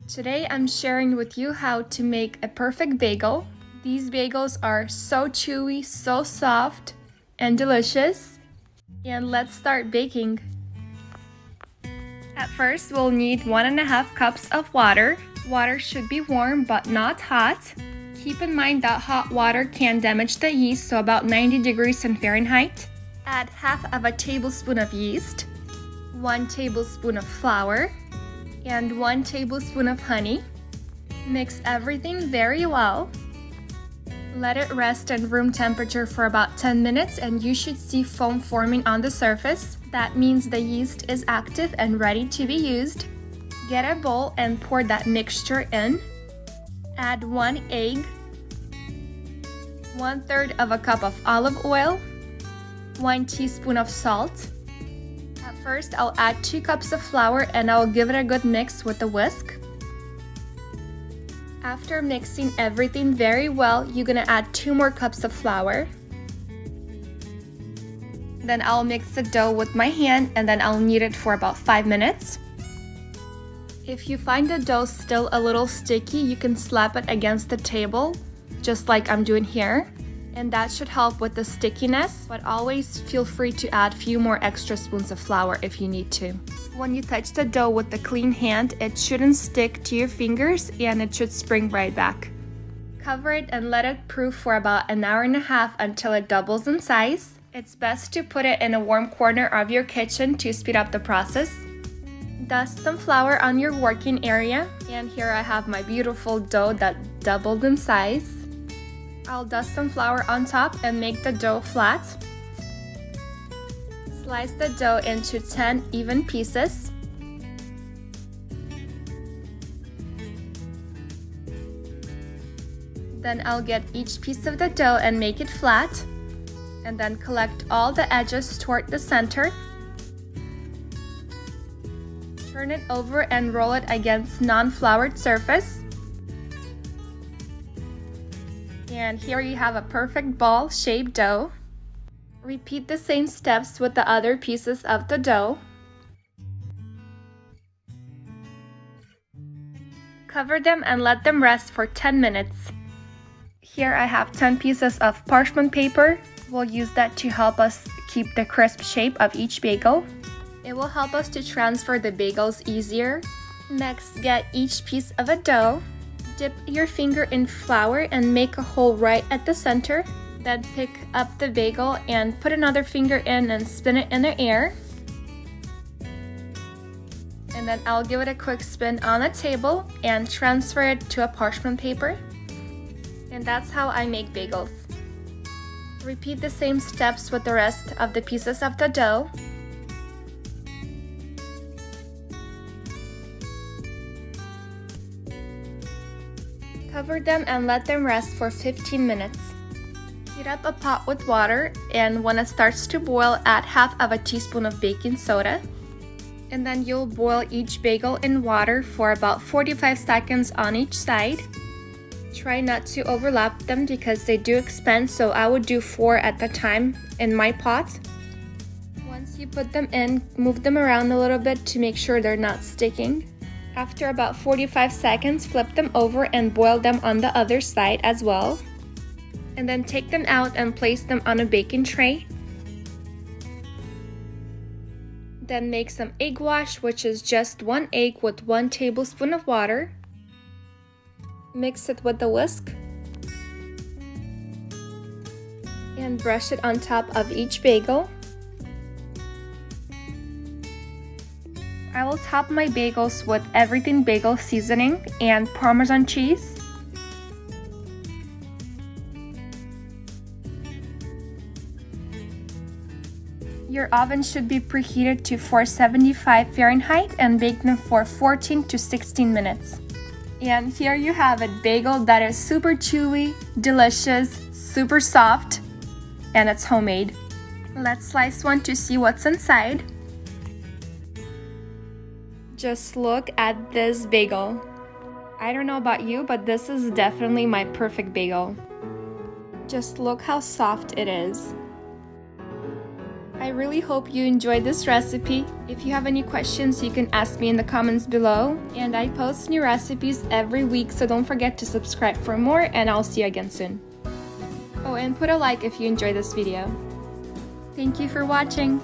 Today I'm sharing with you how to make a perfect bagel. These bagels are so chewy, so soft, and delicious. And let's start baking. At first, we'll need 1.5 cups of water. Water should be warm but not hot. Keep in mind that hot water can damage the yeast, so about 90 degrees Fahrenheit. Add half of a tablespoon of yeast, 1 tablespoon of flour, and 1 tablespoon of honey. Mix everything very well. Let it rest at room temperature for about 10 minutes and you should see foam forming on the surface. That means the yeast is active and ready to be used. Get a bowl and pour that mixture in. Add 1 egg, 1/3 of a cup of olive oil, 1 teaspoon of salt. At first, I'll add 2 cups of flour and I'll give it a good mix with a whisk. After mixing everything very well, you're gonna add 2 more cups of flour. Then I'll mix the dough with my hand and then I'll knead it for about 5 minutes. If you find the dough still a little sticky, you can slap it against the table, just like I'm doing here. And that should help with the stickiness, but always feel free to add a few more extra spoons of flour if you need to. When you touch the dough with a clean hand, it shouldn't stick to your fingers and it should spring right back. Cover it and let it proof for about 1.5 hours until it doubles in size. It's best to put it in a warm corner of your kitchen to speed up the process. Dust some flour on your working area, and here I have my beautiful dough that doubled in size. I'll dust some flour on top and make the dough flat. Slice the dough into 10 even pieces. Then I'll get each piece of the dough and make it flat, and then collect all the edges toward the center. Turn it over and roll it against non-floured surface. And here you have a perfect ball-shaped dough. Repeat the same steps with the other pieces of the dough. Cover them and let them rest for 10 minutes. Here I have 10 pieces of parchment paper. We'll use that to help us keep the crisp shape of each bagel. It will help us to transfer the bagels easier. Next, get each piece of a dough. Dip your finger in flour and make a hole right at the center. Then pick up the bagel and put another finger in and spin it in the air. And then I'll give it a quick spin on the table and transfer it to a parchment paper. And that's how I make bagels. Repeat the same steps with the rest of the pieces of the dough. Cover them and let them rest for 15 minutes. Heat up a pot with water, and when it starts to boil, add half of a teaspoon of baking soda. And then you'll boil each bagel in water for about 45 seconds on each side. Try not to overlap them because they do expand, so I would do 4 at a time in my pot. Once you put them in, move them around a little bit to make sure they're not sticking. After about 45 seconds, flip them over and boil them on the other side as well. And then take them out and place them on a baking tray. Then make some egg wash, which is just 1 egg with 1 tablespoon of water. Mix it with a whisk. And brush it on top of each bagel. I will top my bagels with everything bagel seasoning and Parmesan cheese. Your oven should be preheated to 475 Fahrenheit and bake them for 14 to 16 minutes. And here you have a bagel that is super chewy, delicious, super soft, and it's homemade. Let's slice one to see what's inside. Just look at this bagel. I don't know about you, but this is definitely my perfect bagel. Just look how soft it is. I really hope you enjoyed this recipe. If you have any questions, you can ask me in the comments below. And I post new recipes every week, so don't forget to subscribe for more, and I'll see you again soon. Oh, and put a like if you enjoyed this video. Thank you for watching.